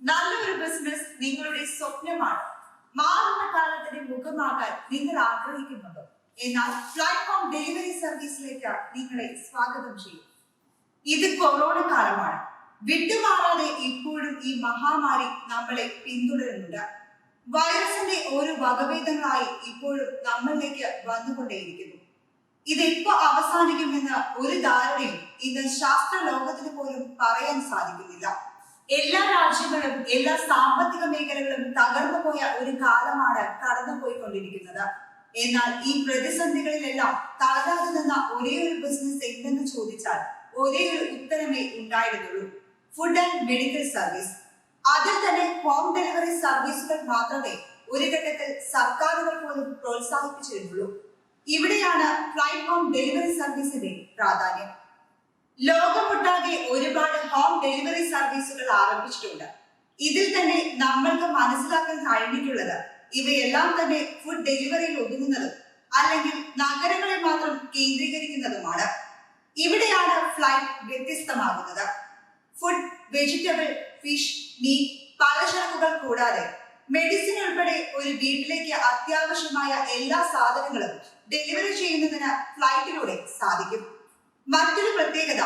നല്ലൊരു ബിസിനസ് നിങ്ങളുടെ സ്വപ്നമാണ്. മാറുന്ന കാലത്തിന്റെ മുഖമാകാൻ നിങ്ങൾ ആഗ്രഹിക്കുന്നുണ്ടോ? എന്നാൽ പ്ലാറ്റ്ഫോം ഡെലിവറി സർവീസിലേക്ക് നിങ്ങളെ സ്വാഗതം ചെയ്യും. ഇത് കൊറോണ കാലമാണ്. വിട്ടുമാറാതെ ഇപ്പോഴും ഈ മഹാമാരി നമ്മളെ പിന്തുടരുന്നുണ്ട്. വൈറസിന്റെ ഓരോ വകഭേദങ്ങളായി ഇപ്പോഴും നമ്മളിലേക്ക് വന്നുകൊണ്ടേയിരിക്കുന്നു. ഇതെപ്പോ അവസാനിക്കുമെന്ന് ഒരു ധാരണയും ഇന്ന് ശാസ്ത്ര ലോകത്തിന് പോലും പറയാൻ സാധിക്കുന്നില്ല. എല്ലാ രാജ്യങ്ങളും എല്ലാ സാമ്പത്തിക മേഖലകളും തകർന്നു പോയ ഒരു കാലമാണ് കടന്നുപോയിക്കൊണ്ടിരിക്കുന്നത്. എന്നാൽ ഈ പ്രതിസന്ധികളിലെല്ലാം തളരാതെ നിന്ന ഒരേ ഒരു ബിസിനസ് എന്തെന്ന് ചോദിച്ചാൽ ഒരേ ഒരു ഉത്തരമേ ഉണ്ടായിരുന്നുള്ളൂ: ഫുഡ് ആൻഡ് മെഡിക്കൽ സർവീസ്. അതിൽ തന്നെ ഹോം ഡെലിവറി സർവീസുകൾ മാത്രമേ ഒരു ഘട്ടത്തിൽ സർക്കാരുകൾ പോലും പ്രോത്സാഹിപ്പിച്ചിരുന്നുള്ളൂ. ഇവിടെയാണ് പ്ലാറ്റ്ഫോം ഡെലിവറി സർവീസിന്റെ പ്രാധാന്യം. ലോകമൊട്ടാകെ ഒരുപാട് ഹോം ഡെലിവറി സർവീസുകൾ ആരംഭിച്ചിട്ടുണ്ട്. ഇതിൽ തന്നെ നമ്മൾക്ക് മനസ്സിലാക്കാൻ കഴിഞ്ഞിട്ടുള്ളത് ഇവയെല്ലാം തന്നെ ഫുഡ് ഡെലിവറിയിൽ ഒതുങ്ങുന്നതും അല്ലെങ്കിൽ നഗരങ്ങളെ മാത്രം കേന്ദ്രീകരിക്കുന്നതുമാണ്. ഇവിടെയാണ് ഫ്ലൈറ്റ് വ്യത്യസ്തമാകുന്നത്. ഫുഡ്, വെജിറ്റബിൾ, ഫിഷ്, മീറ്റ്, പലചരക്കുകൾ കൂടാതെ മെഡിസിൻ ഉൾപ്പെടെ ഒരു വീട്ടിലേക്ക് അത്യാവശ്യമായ എല്ലാ സാധനങ്ങളും ഡെലിവറി ചെയ്യുന്നതിന് ഫ്ലൈറ്റിലൂടെ സാധിക്കും. മറ്റൊരു പ്രത്യേകത,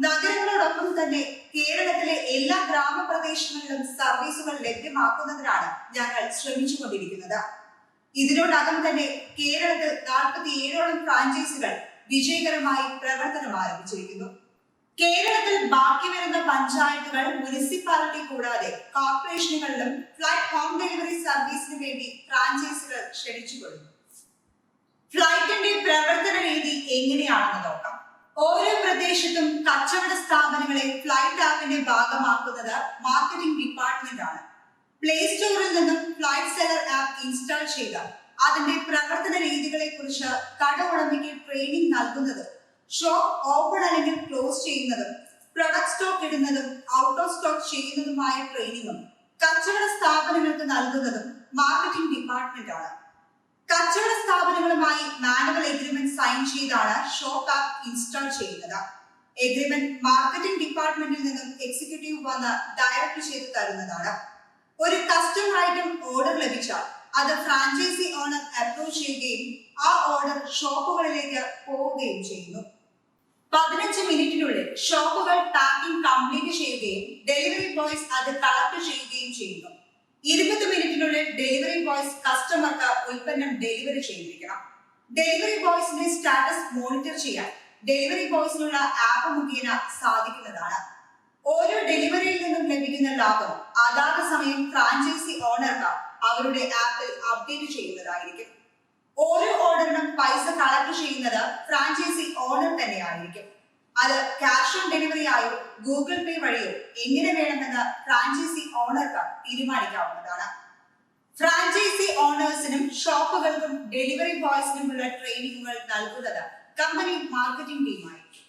നഗരങ്ങളോടൊപ്പം തന്നെ കേരളത്തിലെ എല്ലാ ഗ്രാമപ്രദേശങ്ങളിലും സർവീസുകൾ ലഭ്യമാക്കുന്നതിനാണ് ഞങ്ങൾ ശ്രമിച്ചുകൊണ്ടിരിക്കുന്നത്. ഇതിനോടകം തന്നെ കേരളത്തിൽ 47ഓളം ഫ്രാഞ്ചൈസികൾ വിജയകരമായി പ്രവർത്തനം ആരംഭിച്ചിരിക്കുന്നു. കേരളത്തിൽ ബാക്കി വരുന്ന പഞ്ചായത്തുകൾ, മുനിസിപ്പാലിറ്റി കൂടാതെ കോർപ്പറേഷനുകളിലും ഫ്ലൈറ്റ് ഹോം ഡെലിവറി സർവീസിന് വേണ്ടി ഫ്രാഞ്ചൈസികൾ ക്ഷണിച്ചുകൊള്ളുന്നു. ഫ്ലൈറ്റിന്റെ പ്രവർത്തന രീതി എങ്ങനെയാണെന്ന് നോക്കാം. ഓരോ പ്രദേശത്തും കച്ചവട സ്ഥാപനങ്ങളെ ഫ്ലൈറ്റ് ആപ്പിന്റെ ഭാഗമാക്കുന്നത് മാർക്കറ്റിംഗ് ഡിപ്പാർട്ട്മെന്റ് ആണ്. പ്ലേ സ്റ്റോറിൽ നിന്നും ഫ്ലൈറ്റ് സെല്ലർ ആപ്പ് ഇൻസ്റ്റാൾ ചെയ്ത് അതിന്റെ പ്രവർത്തന രീതികളെ കുറിച്ച് കട ഉടമയ്ക്ക് ട്രെയിനിങ് നൽകുന്നതും ഷോപ്പ് ഓപ്പൺ അല്ലെങ്കിൽ ക്ലോസ് ചെയ്യുന്നതും പ്രൊഡക്റ്റ് സ്റ്റോക്ക് ഇടുന്നതും ഔട്ട് ഓഫ് സ്റ്റോക്ക് ചെയ്യുന്നതുമായ ട്രെയിനിങ്ങും കച്ചവട സ്ഥാപനങ്ങൾക്ക് നൽകുന്നതും മാർക്കറ്റിംഗ് ഡിപ്പാർട്ട്മെന്റ് ആണ്. കച്ചവട സ്ഥാപനങ്ങളുമായി മാനുവൽ എഗ്രിമെന്റ് സൈൻ ചെയ്താണ് ഷോപ്പ് ആപ്പ് ഇൻസ്റ്റാൾ ചെയ്യുന്നത്. എഗ്രിമെന്റ് മാർക്കറ്റിംഗ് ഡിപ്പാർട്ട്മെന്റിൽ നിന്നും എക്സിക്യൂട്ടീവ് വന്ന് ഡയറക്റ്റ് ചെയ്ത് തരുന്നതാണ്. ഒരു കസ്റ്റമർ ഐറ്റം ഓർഡർ ലഭിച്ചാൽ അത് ഫ്രാഞ്ചൈസി ഓണർ അപ്രൂവ് ചെയ്യുകയും ആ ഓർഡർ ഷോപ്പുകളിലേക്ക് പോവുകയും ചെയ്യുന്നു. 15 മിനിറ്റിനുള്ളിൽ ഷോപ്പുകൾ പാക്കിംഗ് കംപ്ലീറ്റ് ചെയ്യുകയും ഡെലിവറി ബോയ്സ് അത് കളക്ട് ചെയ്യുകയും ചെയ്യുന്നു. 20 മിനിറ്റിനുള്ളിൽ ഡെലിവറി ബോയ്സ് കസ്റ്റമർക്ക് ഉൽപ്പന്നം ഡെലിവറി ചെയ്തിരിക്കണം. ഡെലിവറി ബോയ്സിന്റെ സ്റ്റാറ്റസ് മോണിറ്റർ ചെയ്യാൻ ഡെലിവറി ബോയ്സിനുള്ള ആപ്പ് മുഖേന സാധിക്കുന്നതാണ്. ഓരോ ഡെലിവറിയിൽ നിന്നും ലഭിക്കുന്ന ലാഭം അതാത് സമയം ഫ്രാഞ്ചൈസി ഓണർക്ക് അവരുടെ ആപ്പിൽ അപ്ഡേറ്റ് ചെയ്യുന്നതായിരിക്കും. ഓരോ ഓർഡറിനും പൈസ കളക്ട് ചെയ്യുന്നത് ഫ്രാഞ്ചൈസി ഓണർ തന്നെയായിരിക്കും. അത് ക്യാഷ് ഓൺ ഡെലിവറി ആയോ ഗൂഗിൾ പേ വഴിയോ എങ്ങനെ വേണമെന്ന് ഫ്രാഞ്ചൈസി ഓണർക്ക് തീരുമാനിക്കാവുന്നതാണ്. ഫ്രാഞ്ചൈസി ഓണേഴ്സിനും ഷോപ്പുകൾക്കും ഡെലിവറി ബോയ്സിനുമുള്ള ട്രെയിനിങ്ങുകൾ നൽകുന്നത് കമ്പനി മാർക്കറ്റിംഗ് ടീമായിരിക്കും.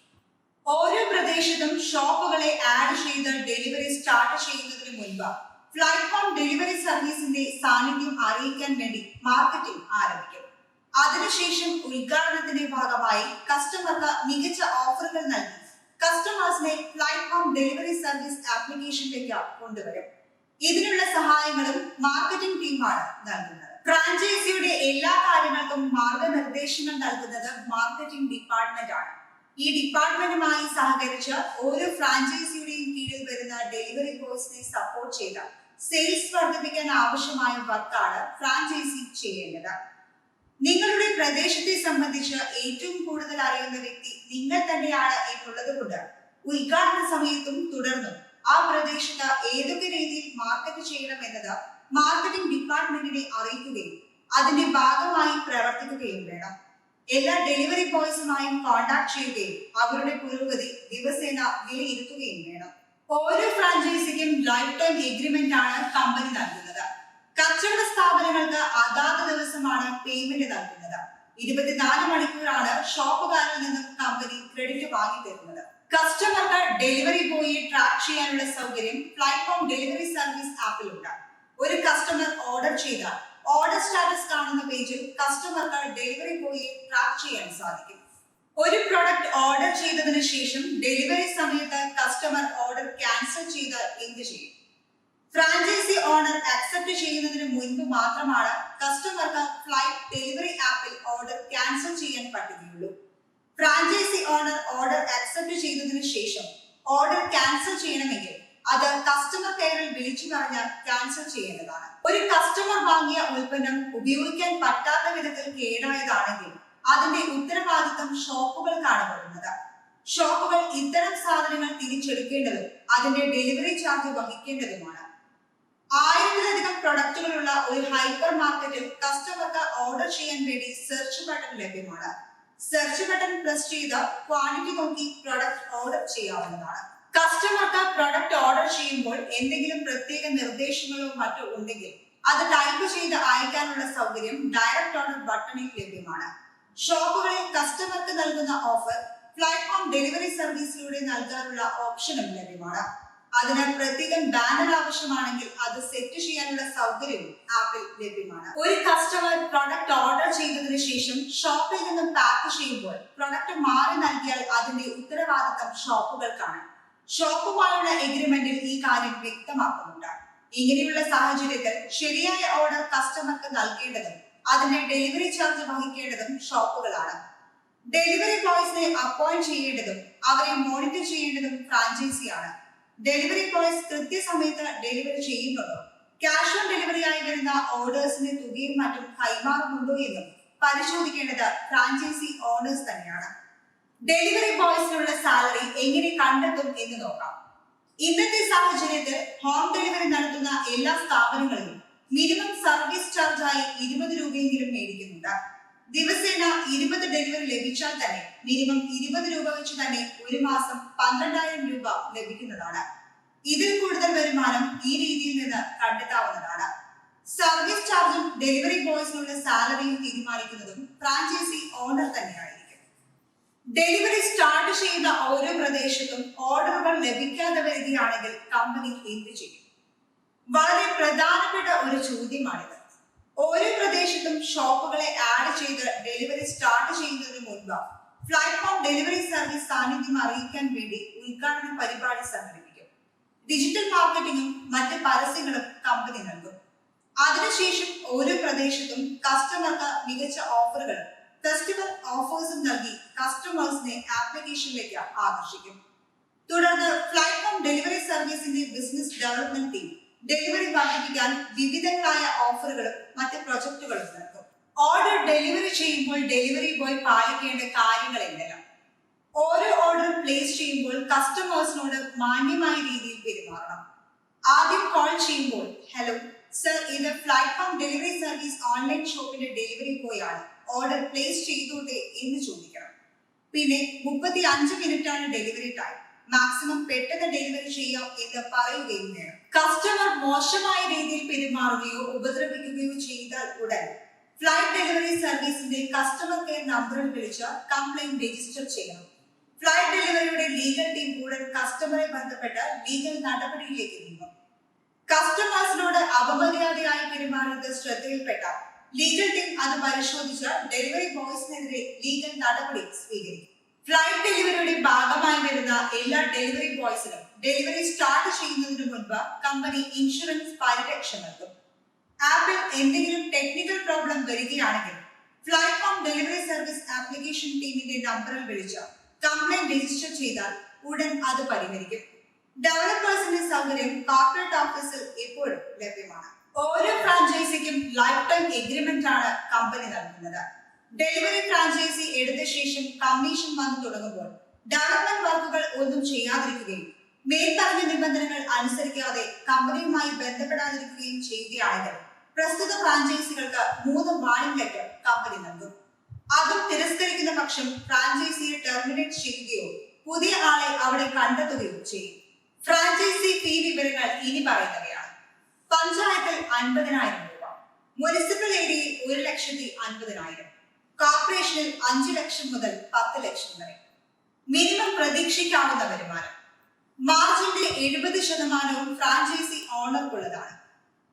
ഓരോ പ്രദേശത്തും ഷോപ്പുകളെ ആഡ് ചെയ്ത് ഡെലിവറി സ്റ്റാർട്ട് ചെയ്യുന്നതിന് മുൻപ് പ്ലാറ്റ്ഫോം ഡെലിവറി സർവീസിന്റെ സാന്നിധ്യം അറിയിക്കാൻ വേണ്ടി മാർക്കറ്റിംഗ് ആരംഭിക്കും. അതിനുശേഷം ഉദ്ഘാടനത്തിന്റെ ഭാഗമായി കസ്റ്റമർക്ക് മികച്ച ഓഫറുകൾ നൽകി കസ്റ്റമേഴ്സിനെ പ്ലാറ്റ്ഫോം ഡെലിവറി സർവീസ് ആപ്ലിക്കേഷനിലേക്ക് കൊണ്ടുവരും. ഇതിനുള്ള സഹായങ്ങളും മാർക്കറ്റിംഗ് ടീമാണ് നൽകുന്നത്. ഫ്രാഞ്ചൈസിയുടെ എല്ലാ കാര്യങ്ങൾക്കും മാർഗനിർദ്ദേശങ്ങൾ നൽകുന്നത് മാർക്കറ്റിംഗ് ഡിപ്പാർട്ട്മെന്റ് ആണ്. ഈ ഡിപ്പാർട്ട്മെന്റുമായി സഹകരിച്ച് ഓരോ ഫ്രാഞ്ചൈസിയുടെയും കീഴിൽ വരുന്ന ഡെലിവറി ബോയ്സിനെ സപ്പോർട്ട് ചെയ്ത് സെയിൽസ് വർദ്ധിപ്പിക്കാൻ ആവശ്യമായ വർക്കാണ് ഫ്രാഞ്ചൈസി ചെയ്യേണ്ടത്. നിങ്ങളുടെ പ്രദേശത്തെ സംബന്ധിച്ച് ഏറ്റവും കൂടുതൽ അറിയുന്ന വ്യക്തി നിങ്ങൾ തന്നെയാണ് എന്നുള്ളത് കൊണ്ട് ഉദ്ഘാടന സമയത്തും തുടർന്നും ആ പ്രദേശത്ത് ഏതൊക്കെ രീതിയിൽ മാർക്കറ്റ് ചെയ്യണം എന്നത് മാർക്കറ്റിംഗ് ഡിപ്പാർട്ട്മെന്റിനെ അറിയിക്കുകയും അതിന്റെ ഭാഗമായി പ്രവർത്തിക്കുകയും വേണം. എല്ലാ ഡെലിവറി ബോയ്സുമായും കോൺടാക്ട് ചെയ്യുകയും അവരുടെ പുരോഗതി ദിവസേന വിലയിരുത്തുകയും വേണം. ഓരോ ഫ്രാഞ്ചൈസിക്കും ലൈഫ് ടൈം എഗ്രിമെന്റ് ആണ് കമ്പനി നൽകുന്നത്. കച്ചവട സ്ഥാപനങ്ങൾക്ക് അതാത് ദിവസമാണ് പേയ്മെന്റ് നൽകുന്നത്. 24 മണിക്കൂറാണ് ഷോപ്പുകാരിൽ നിന്നും കമ്പനി ക്രെഡിറ്റ് വാങ്ങി തരുന്നത്. കസ്റ്റമർക്ക് ഡെലിവറി ബോയിയെ ട്രാക്ക് ചെയ്യാനുള്ള സൗകര്യം പ്ലാറ്റ്ഫോം ഡെലിവറി സർവീസ് ആപ്പിലുണ്ട്. ഒരു കസ്റ്റമർ ഓർഡർ ചെയ്താൽ ഓർഡർ സ്റ്റാറ്റസ് കാണുന്ന പേജിൽ കസ്റ്റമർക്ക് ഡെലിവറി ബോയിയെ ട്രാക്ക് ചെയ്യാൻ സാധിക്കും. ഒരു പ്രൊഡക്റ്റ് ഓർഡർ ചെയ്തതിനു ശേഷം ഡെലിവറി സമയത്ത് കസ്റ്റമർ ഓർഡർ ക്യാൻസൽ ചെയ്താൽ എന്ത് ചെയ്യും? ഫ്രാഞ്ചൈസി ഓണർ അക്സെപ്റ്റ് ചെയ്യുന്നതിന് മുൻപ് മാത്രമാണ് കസ്റ്റമർക്ക് ഫ്ലൈറ്റ് ഡെലിവറി ആപ്പിൽ ഓർഡർ ക്യാൻസൽ ചെയ്യാൻ പറ്റുകയുള്ളൂ. ഫ്രാഞ്ചൈസി ഓണർ ഓർഡർ അക്സെപ്റ്റ് ചെയ്തതിനു ശേഷം ഓർഡർ ക്യാൻസൽ ചെയ്യണമെങ്കിൽ അത് കസ്റ്റമർ കെയറിൽ വിളിച്ചു പറഞ്ഞാൽ ക്യാൻസൽ ചെയ്യേണ്ടതാണ്. ഒരു കസ്റ്റമർ വാങ്ങിയ ഉൽപ്പന്നം ഉപയോഗിക്കാൻ പറ്റാത്ത വിധത്തിൽ കേടായതാണെങ്കിൽ അതിന്റെ ഉത്തരവാദിത്തം ഷോപ്പുകൾക്കാണ് വരുന്നത്. ഷോപ്പുകൾ ഇത്തരം സാധനങ്ങൾ തിരിച്ചെടുക്കേണ്ടതും അതിന്റെ ഡെലിവറി ചാർജ് വഹിക്കേണ്ടതുമാണ്. 1000-ലധികം പ്രൊഡക്റ്റുകളുള്ള ഒരു ഹൈപ്പർ മാർക്കറ്റിൽ കസ്റ്റമർക്ക് ഓർഡർ ചെയ്യാൻ വേണ്ടി സെർച്ച് ബട്ടൺ ലഭ്യമാണ്. സെർച്ച് ബട്ടൺ പ്രസ് ചെയ്ത് ക്വാണ്ടിറ്റി നോക്കി പ്രൊഡക്റ്റ് ഓർഡർ ചെയ്യാവുന്നതാണ്. കസ്റ്റമർക്ക് പ്രൊഡക്റ്റ് ഓർഡർ ചെയ്യുമ്പോൾ എന്തെങ്കിലും പ്രത്യേക നിർദ്ദേശങ്ങളോ മറ്റോ ഉണ്ടെങ്കിൽ അത് ടൈപ്പ് ചെയ്ത് അയക്കാനുള്ള സൗകര്യം ഡയറക്റ്റ് ഓർഡർ ബട്ടണിൽ ലഭ്യമാണ്. ഷോപ്പുകളിൽ കസ്റ്റമർക്ക് നൽകുന്ന ഓഫർ ഫ്ലൈറ്റ് ഹോം ഡെലിവറി സർവീസിലൂടെ നൽകാനുള്ള ഓപ്ഷനും ലഭ്യമാണ്. അതിന് പ്രത്യേകം ബാനർ ആവശ്യമാണെങ്കിൽ അത് സെറ്റ് ചെയ്യാനുള്ള സൗകര്യവും ആപ്പിൽ ലഭ്യമാണ്. ഒരു കസ്റ്റമർ പ്രൊഡക്റ്റ് ഓർഡർ ചെയ്തതിനു ശേഷം ഷോപ്പിൽ നിന്നും പാക്ക് ചെയ്യുമ്പോൾ പ്രൊഡക്റ്റ് മാറി നൽകിയാൽ അതിന്റെ ഉത്തരവാദിത്തം ഷോപ്പുകൾക്കാണ്. ഷോപ്പുമായുള്ള എഗ്രിമെന്റിൽ ഈ കാര്യം വ്യക്തമാക്കുന്നുണ്ട്. ഇങ്ങനെയുള്ള സാഹചര്യത്തിൽ ശരിയായ ഓർഡർ കസ്റ്റമർക്ക് നൽകേണ്ടതും അതിന്റെ ഡെലിവറി ചാർജ് വഹിക്കേണ്ടതും ഷോപ്പുകളാണ്. ഡെലിവറി ബോയ്സിനെ അപ്പോയിന്റ് ചെയ്യേണ്ടതും അവരെ മോണിറ്റർ ചെയ്യേണ്ടതും ഫ്രാഞ്ചൈസിയാണ്. ഡെലിവറി ബോയ്സ് കൃത്യസമയത്ത് ഡെലിവറി ചെയ്യുന്നുണ്ടോ, ക്യാഷ് ഓൺ ഡെലിവറി ആയി വരുന്ന ഓർഡേഴ്സിന്റെ തുകയും മറ്റും കൈമാറുന്നുണ്ടോ എന്നും പരിശോധിക്കേണ്ടത് ഫ്രാഞ്ചൈസി ഓണേഴ്സ് തന്നെയാണ്. ഡെലിവറി ബോയ്സിനുള്ള സാലറി എങ്ങനെ കണ്ടെത്തും എന്ന് നോക്കാം. ഇന്നത്തെ സാഹചര്യത്തിൽ ഹോം ഡെലിവറി നടത്തുന്ന എല്ലാ സ്ഥാപനങ്ങളിലും മിനിമം സർവീസ് ചാർജായി 20 രൂപയെങ്കിലും മേടിക്കുന്നുണ്ട്. ദിവസേന 20 ഡെലിവറി ലഭിച്ചാൽ തന്നെ മിനിമം 20 രൂപ വെച്ച് തന്നെ ഒരു മാസം 12,000 രൂപ ലഭിക്കുന്നതാണ്. ഇതിൽ കൂടുതൽ വരുമാനം ഈ രീതിയിൽ നിന്ന് കണ്ടെത്താവുന്നതാണ്. സർവീസ് ചാർജും ഡെലിവറി ബോയ്സിനുള്ള സാലറിയും തീരുമാനിക്കുന്നതും ഫ്രാഞ്ചൈസി ഓണർ തന്നെയായിരിക്കും. ഡെലിവറി സ്റ്റാർട്ട് ചെയ്യുന്ന ഓരോ പ്രദേശത്തും ഓർഡറുകൾ ലഭിക്കാതെ വരികയാണെങ്കിൽ കമ്പനി എന്ത് ചെയ്യും? വളരെ പ്രധാനപ്പെട്ട ഒരു ചോദ്യമാണിത്. ഓരോ പ്രദേശത്തും ഷോപ്പുകളെ ആഡ് ചെയ്ത് ഡെലിവറി സ്റ്റാർട്ട് ചെയ്യുന്നതിന് മുൻപ് ഫ്ലൈറ്റ് ഹോം ഡെലിവറി സർവീസ് സാന്നിധ്യം അറിയിക്കാൻ വേണ്ടി ഉദ്ഘാടന പരിപാടി സംഘടിപ്പിക്കും. ഡിജിറ്റൽ മാർക്കറ്റിംഗും മറ്റ് പരസ്യങ്ങളും കമ്പനി നൽകും. അതിനുശേഷം ഓരോ പ്രദേശത്തും കസ്റ്റമർക്ക് മികച്ച ഓഫറുകളും ഫെസ്റ്റിവൽ ഓഫേഴ്സും നൽകി കസ്റ്റമേഴ്സിനെ ആപ്ലിക്കേഷനിലേക്ക് ആകർഷിക്കും. തുടർന്ന് ഫ്ലൈറ്റ് ഹോം ഡെലിവറി സർവീസിന്റെ ബിസിനസ് ഡെവലപ്മെന്റ് ടീം ഡെലിവറി വർദ്ധിപ്പിക്കാൻ വിവിധങ്ങളായ ഓഫറുകളും മറ്റ് പ്രൊജക്ടുകളും നൽകും. ഓർഡർ ഡെലിവറി ചെയ്യുമ്പോൾ ഡെലിവറി ബോയ് പാലിക്കേണ്ട കാര്യങ്ങൾ എന്തെല്ലാം? ഓരോ ഓർഡർ പ്ലേസ് ചെയ്യുമ്പോൾ കസ്റ്റമേഴ്സിനോട് മാന്യമായ രീതിയിൽ പെരുമാറണം. ആദ്യം കോൾ ചെയ്യുമ്പോൾ ഹലോ സർ, ഇത് flight home delivery service online ഷോപ്പിന്റെ ഡെലിവറി ബോയ് ആണ്, ഓർഡർ പ്ലേസ് ചെയ്തോട്ടെ എന്ന് ചോദിക്കണം. പിന്നെ 35 മിനിറ്റാണ് ഡെലിവറി ടൈം, മാക്സിമം പെട്ടെന്ന് ഡെലിവറി ചെയ്യാം എന്ന് പറയുകയും വേണം. കസ്റ്റമർ മോശമായ രീതിയിൽ പെരുമാറുകയോ ഉപദ്രവിക്കുകയോ ചെയ്താൽ ഉടൻ ഫ്ലൈറ്റ് ഡെലിവറി സർവീസിന്റെ കസ്റ്റമർ കെയർ നമ്പറിൽ വിളിച്ച് കംപ്ലൈന്റ് രജിസ്റ്റർ ചെയ്യണം. ഫ്ലൈറ്റ് ഡെലിവറിയുടെ ലീഗൽ ടീം ഉടൻ കസ്റ്റമറെ ബന്ധപ്പെട്ട് ലീഗൽ നടപടിയിലേക്ക് നീങ്ങും. കസ്റ്റമേഴ്സിനോട് അപമര്യാദയായി പെരുമാറുന്നത് ശ്രദ്ധയിൽപ്പെട്ടാൽ ലീഗൽ ടീം അത് പരിശോധിച്ച് ഡെലിവറി ബോയ്സിനെതിരെ ലീഗൽ നടപടി സ്വീകരിക്കും. ഫ്ലൈറ്റ് ഡെലിവറിയുടെ ഭാഗമായി വരുന്ന എല്ലാ ഡെലിവറി ബോയ്സിനും ഡെലിവറി സ്റ്റാർട്ട് ചെയ്യുന്നതിന് മുൻപ് കമ്പനി ഇൻഷുറൻസ് പരിരക്ഷ നൽകും. ആപ്പിൽ എന്തെങ്കിലും ടെക്നിക്കൽ പ്രോബ്ലം വരികയാണെങ്കിൽ flight home delivery service application ടീമിന്റെ നമ്പറിൽ വിളിച്ച് കംപ്ലൈന്റ് രജിസ്റ്റർ ചെയ്താൽ ഉടൻ അത് പരിഹരിക്കും. ഡെവലപ്പേഴ്സിന്റെ സൗകര്യം കോർപ്പറേറ്റ് ഓഫീസിൽ എപ്പോഴും ലഭ്യമാണ്. ഓരോ ഫ്രാഞ്ചൈസിക്കും ലൈഫ് ടൈം എഗ്രിമെന്റ് ആണ് കമ്പനി നൽകുന്നത്. ഡെലിവറി ഫ്രാഞ്ചൈസി എടുത്ത ശേഷം കമ്മീഷൻ വന്നു തുടങ്ങുമ്പോൾ ഡെവലപ്മെന്റ് വർക്കുകൾ ഒന്നും ചെയ്യാതിരിക്കുകയും മേൽപ്പറഞ്ഞ നിബന്ധനകൾ അനുസരിക്കാതെ കമ്പനിയുമായി ബന്ധപ്പെടാതിരിക്കുകയും ചെയ്യുകയാണെങ്കിൽ പ്രസ്തുത ഫ്രാഞ്ചൈസികൾക്ക് 3 വാണിംഗ് ലെറ്റർ കമ്പനി നൽകും. അതും തിരസ്കരിക്കുന്ന പക്ഷം ഫ്രാഞ്ചൈസിയെ ടെർമിനേറ്റ് ചെയ്യുകയോ പുതിയ ആളെ അവിടെ കണ്ടെത്തുകയോ ചെയ്യും. ഫ്രാഞ്ചൈസി ഫീ വിവരങ്ങൾ ഇനി പറയുന്നവയാണ്. പഞ്ചായത്തിൽ 50,000 രൂപ, മുനിസിപ്പൽ ഏരിയയിൽ 1,50,000, കോർപ്പറേഷനിൽ 5 ലക്ഷം മുതൽ 10 ലക്ഷം വരെ. മിനിമം പ്രതീക്ഷിക്കാവുന്ന വരുമാനം. മാർജിന്റെ 70% ഫ്രാഞ്ചൈസി ഓണർക്കുള്ളതാണ്.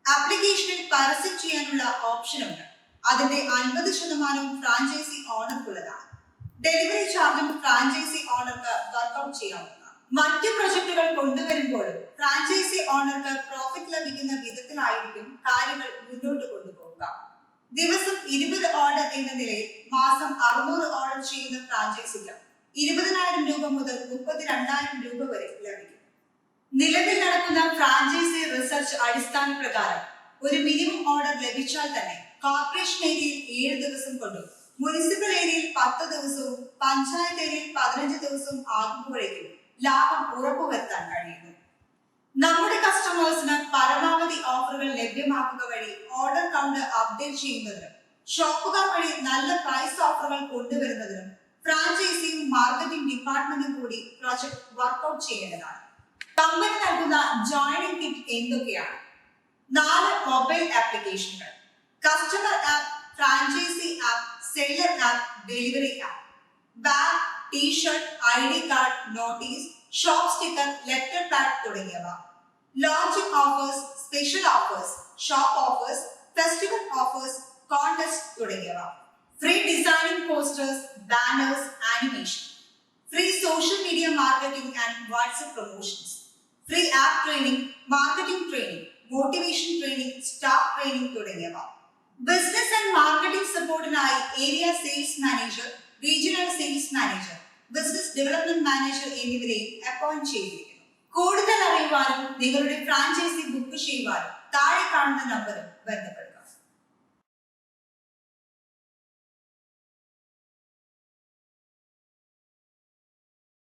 ആപ്ലിക്കേഷനിൽ പരസ്യം ചെയ്യാനുള്ള ഓപ്ഷനുണ്ട്. അതിന്റെ 50% ഫ്രാഞ്ചൈസി ഓണർക്കുള്ളതാണ്. ഡെലിവറി ചാർജും ഫ്രാഞ്ചൈസി ഓണർക്ക് വർക്ക്ഔട്ട് ചെയ്യാവുന്നതാണ്. മറ്റു പ്രൊജക്ടുകൾ കൊണ്ടുവരുമ്പോഴും ഫ്രാഞ്ചൈസി ഓണർക്ക് പ്രോഫിറ്റ് ലഭിക്കുന്ന വിധത്തിലായിരിക്കും കാര്യങ്ങൾ മുന്നോട്ട് കൊണ്ടുപോകുക. ദിവസം 20 ഓർഡർ എന്ന നിലയിൽ മാസം 600 ഓർഡർ ചെയ്യുന്ന ഫ്രാഞ്ചൈസിക്ക് 20,000 രൂപ മുതൽ 32,000 രൂപ വരെ ലഭിക്കും. നിലവിൽ നടക്കുന്ന ഫ്രാഞ്ചൈസി റിസർച്ച് അടിസ്ഥാന പ്രകാരം ഒരു മിനിമം ഓർഡർ ലഭിച്ചാൽ തന്നെ കോർപ്പറേഷൻ ഏരിയയിൽ 7 ദിവസം കൊണ്ടും മുനിസിപ്പൽ ഏരിയയിൽ 10 ദിവസവും പഞ്ചായത്ത് ഏരിയയിൽ 15 ദിവസവും ആകുമ്പോഴേക്കും ലാഭം ഉറപ്പുവരുത്താൻ കഴിയുന്നു. നമ്മുടെ കസ്റ്റമേഴ്സിന് പരമാവധി ഓഫറുകൾ ലഭ്യമാക്കുക വഴി ഓർഡർ കൗണ്ട് അപ്ഡേറ്റ് ചെയ്യുന്നതിനും ഷോപ്പുകാർ വഴി നല്ല പ്രൈസ് ഓഫറുകൾ കൊണ്ടുവരുന്നതിനും ഫ്രാഞ്ചൈസിയും മാർക്കറ്റിംഗ് ഡിപ്പാർട്ട്മെന്റും കൂടി പ്രോജക്ട് വർക്ക്ഔട്ട് ചെയ്യേണ്ടതാണ്. കമ്പനി നൽകുന്ന ജോയിനിങ് കിറ്റ് എന്തൊക്കെയാണ്? 4 മൊബൈൽ ആപ്ലിക്കേഷനുകൾ: customer app, franchise app, seller app, delivery app. Bag, T shirt, ID card, notice, shop sticker, letter pad തുടങ്ങിയവ. Launching offers, special offers, shop offers, festival offers, contest തുടങ്ങിയവ. Free designing posters, banners, animation. Free social media marketing and WhatsApp promotions. Free app training, marketing training, motivation training, staff training തുടങ്ങിയവ. Business and marketing സപ്പോർട്ടിനായി area sales manager, regional sales manager, business development manager എന്നിവരെയും appoint ചെയ്തിരിക്കുന്നു. കൂടുതൽ അറിയുവാനും നിങ്ങളുടെ franchise book ചെയ്യുവാനും താഴെ കാണുന്ന നമ്പറിൽ ബന്ധപ്പെടും.